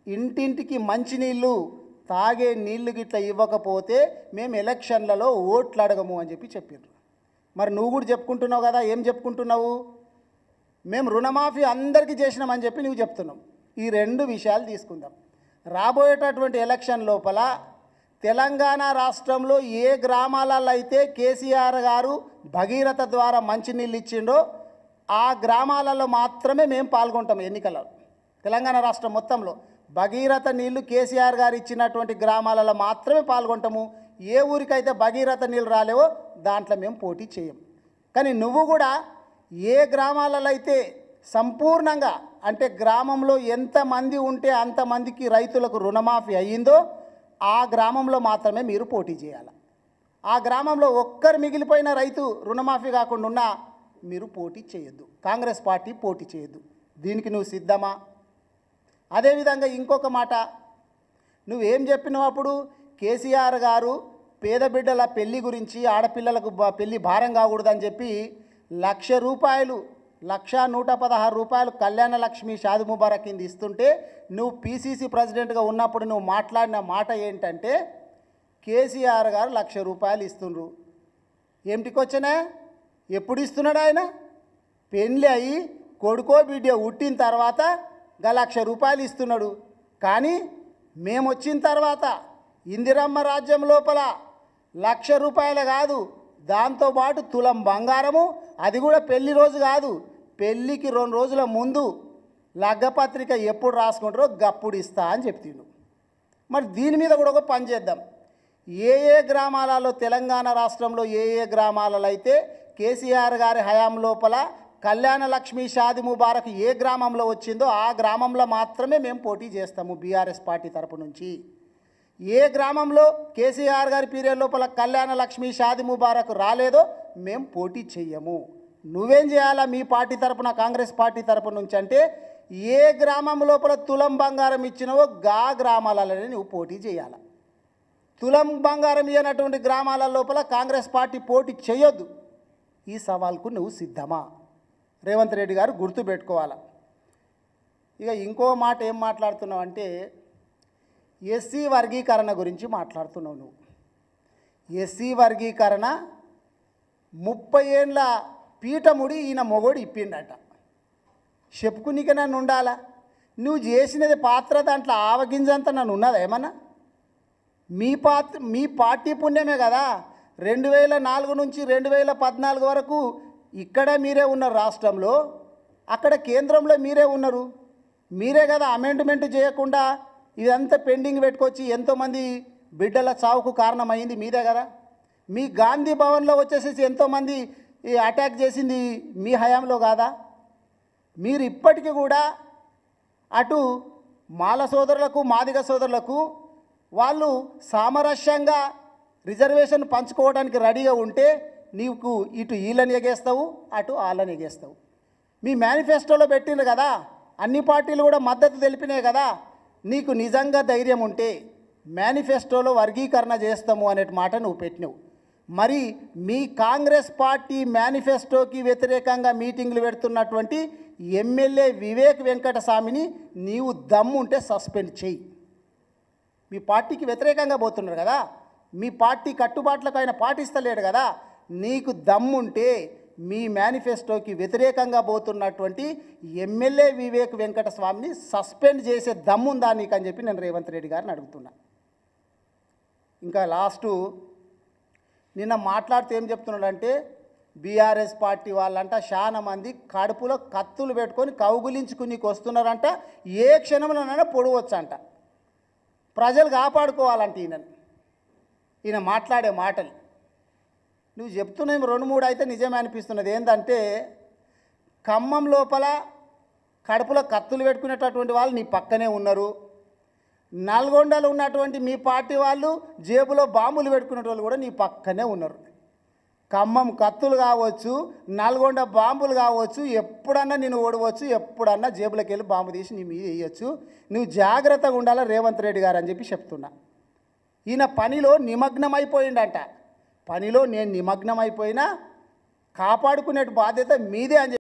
ఇంటింటికి మంచినీళ్ళు తాగే నీళ్లు గిట్ల ఇవ్వకపోతే మేము ఎలక్షన్లలో ఓట్లు అడగము అని చెప్పారు. మరి నువ్వు కూడా చెప్పుకుంటున్నావు కదా, ఏం చెప్పుకుంటున్నావు? మేము రుణమాఫీ అందరికీ చేసినామని చెప్పి నువ్వు చెప్తున్నావు. ఈ రెండు విషయాలు తీసుకుందాం. రాబోయేటటువంటి ఎలక్షన్ లోపల తెలంగాణ రాష్ట్రంలో ఏ గ్రామాలలో అయితే కేసీఆర్ గారు భగీరథ ద్వారా మంచినీళ్ళు ఇచ్చిండో ఆ గ్రామాలలో మాత్రమే మేము పాల్గొంటాం ఎన్నికలలో. తెలంగాణ రాష్ట్రం మొత్తంలో భగీరథ నీళ్లు కేసీఆర్ గారు ఇచ్చినటువంటి గ్రామాలలో మాత్రమే పాల్గొంటాము. ఏ ఊరికైతే భగీరథ నీళ్ళు రాలేవో దాంట్లో మేము పోటీ చేయం. కానీ నువ్వు కూడా ఏ గ్రామాలలో అయితే సంపూర్ణంగా అంటే గ్రామంలో ఎంతమంది ఉంటే అంతమందికి రైతులకు రుణమాఫీ అయ్యిందో ఆ గ్రామంలో మాత్రమే మీరు పోటీ చేయాలి. ఆ గ్రామంలో ఒక్కరు మిగిలిపోయిన రైతు రుణమాఫీ కాకుండా ఉన్నా మీరు పోటీ చేయొద్దు. కాంగ్రెస్ పార్టీ పోటీ చేయొద్దు. దీనికి నువ్వు సిద్ధమా? అదేవిధంగా ఇంకొక మాట, నువ్వేం చెప్పినావు అప్పుడు? కేసీఆర్ గారు పేద బిడ్డల పెళ్లి గురించి ఆడపిల్లలకు పెళ్లి భారం కాకూడదని చెప్పి ₹1,00,000 ₹1,116 కళ్యాణ లక్ష్మి షాది ముబారక్ కింద ఇస్తుంటే నువ్వు పీసీసీ ప్రెసిడెంట్గా ఉన్నప్పుడు నువ్వు మాట్లాడిన మాట ఏంటంటే కేసీఆర్ గారు ₹1,00,000 ఇస్తుండ్రు. ఏమిటికొచ్చినా ఎప్పుడు ఇస్తున్నాడు ఆయన? పెళ్ళి అయ్యి కొడుకో బిడ్డో పుట్టిన తర్వాత ₹1,00,000 ఇస్తున్నాడు. కానీ మేము వచ్చిన తర్వాత ఇందిరమ్మ రాజ్యం లోపల ₹1,00,000 కాదు, దాంతోపాటు తులం బంగారము, అది కూడా పెళ్లి రోజు కాదు, పెళ్ళికి 2 రోజుల ముందు లగ్గపత్రిక ఎప్పుడు రాసుకుంటారో గప్పుడు ఇస్తా అని చెప్తున్నాడు. మరి దీని మీద కూడా ఒక పని చేద్దాం. ఏ గ్రామాలలో తెలంగాణ రాష్ట్రంలో ఏ గ్రామాలలో అయితే కేసీఆర్ గారి హయాం లోపల కళ్యాణ లక్ష్మి షాది ముబారక్ ఏ గ్రామంలో వచ్చిందో ఆ గ్రామంలో మాత్రమే మేము పోటీ చేస్తాము బీఆర్ఎస్ పార్టీ తరపు నుంచి. ఏ గ్రామంలో కేసీఆర్ గారి పీరియడ్ లోపల కళ్యాణ లక్ష్మి షాది ముబారక్ రాలేదో మేము పోటీ చెయ్యము. నువ్వేం చేయాలా మీ పార్టీ తరపున, కాంగ్రెస్ పార్టీ తరపు నుంచి అంటే ఏ గ్రామం లోపల తులం బంగారం ఇచ్చినవో గా గ్రామాలలోనే నువ్వు పోటీ చేయాలి. తులం బంగారం ఇవ్వనటువంటి గ్రామాల లోపల కాంగ్రెస్ పార్టీ పోటీ చేయొద్దు. ఈ సవాల్కు నువ్వు సిద్ధమా? రేవంత్ రెడ్డి గారు గుర్తుపెట్టుకోవాలి. ఇక ఇంకో మాట ఏం మాట్లాడుతున్నావు అంటే ఎస్సీ వర్గీకరణ గురించి మాట్లాడుతున్నావు నువ్వు. ఎస్సీ వర్గీకరణ 30 ఏళ్ళ పీఠముడి ఈయన మొగోడు ఇప్పిండట. చెప్పుకునిక నన్ను ఉండాలా? నువ్వు చేసినది పాత్ర దాంట్లో ఆవగింజంతా నన్ను ఉన్నదా ఏమన్నా? మీ పార్టీ పుణ్యమే కదా 2004 నుంచి 2014 వరకు ఇక్కడ మీరే ఉన్నారు రాష్ట్రంలో, అక్కడ కేంద్రంలో మీరే ఉన్నారు. మీరే కదా అమెండ్మెంట్ చేయకుండా ఇదంతా పెండింగ్ పెట్టుకొచ్చి ఎంతోమంది బిడ్డల చావుకు కారణమైంది మీదే కదా. మీ గాంధీ భవన్లో వచ్చేసేసి ఎంతోమంది అటాక్ చేసింది మీ హయాంలో కాదా? మీరు ఇప్పటికీ కూడా అటు మాల సోదరులకు మాదిగ సోదరులకు వాళ్ళు సామరస్యంగా రిజర్వేషన్ పంచుకోవడానికి రెడీగా ఉంటే నీకు ఇటు వీళ్ళని ఎగేస్తావు, అటు వాళ్ళని ఎగేస్తావు. మీ మేనిఫెస్టోలో పెట్టిండ్రు కదా, అన్ని పార్టీలు కూడా మద్దతు తెలిపినాయి కదా. నీకు నిజంగా ధైర్యం ఉంటే మేనిఫెస్టోలో వర్గీకరణ చేస్తాము అనే మాట నువ్వు పెట్టినావు. మరి మీ కాంగ్రెస్ పార్టీ మేనిఫెస్టోకి వ్యతిరేకంగా మీటింగ్లు పెడుతున్నటువంటి ఎమ్మెల్యే వివేక్ వెంకటస్వామిని నీవు దమ్ముంటే సస్పెండ్ చేయి. మీ పార్టీకి వ్యతిరేకంగా పోతున్నారు కదా, మీ పార్టీ కట్టుబాట్లకు ఆయన పాటిస్తలేడు కదా. నీకు దమ్ముంటే మీ మేనిఫెస్టోకి వ్యతిరేకంగా పోతున్నటువంటి ఎమ్మెల్యే వివేక్ వెంకటస్వామిని సస్పెండ్ చేసే దమ్ముందా నీకు అని చెప్పి నేను రేవంత్ రెడ్డి గారిని అడుగుతున్నా. ఇంకా లాస్టు నిన్న మాట్లాడుతూ ఏం చెప్తున్నాడంటే బీఆర్ఎస్ పార్టీ వాళ్ళంట చాలా మంది కడుపులో కత్తులు పెట్టుకొని కౌగులించుకునికి వస్తున్నారంట, ఏ క్షణంలోనైనా పొడవచ్చంట. ప్రజలు కాపాడుకోవాలంట ఈయన మాట్లాడే మాటలు. నువ్వు చెప్తున్నావు 2-3 అయితే నిజమే అనిపిస్తున్నది. ఏంటంటే ఖమ్మం లోపల కడుపులో కత్తులు పెట్టుకునేటటువంటి వాళ్ళు నీ పక్కనే ఉన్నారు. నల్గొండలో ఉన్నటువంటి మీ పార్టీ వాళ్ళు జేబులో బాంబులు పెట్టుకునే వాళ్ళు కూడా నీ పక్కనే ఉన్నారు. ఖమ్మం కత్తులు కావచ్చు, నల్గొండ బాంబులు కావచ్చు, ఎప్పుడన్నా నేను ఓడవచ్చు, ఎప్పుడన్నా జేబులోకి వెళ్ళి బాంబు తీసి నీ మీద వేయచ్చు. నువ్వు జాగ్రత్తగా ఉండాలా రేవంత్ రెడ్డి గారు అని చెప్పి చెప్తున్నా. ఈయన పనిలో నిమగ్నమైపోయిండంట. పనిలో నేను నిమగ్నమైపోయినా కాపాడుకునే బాధ్యత మీదే అని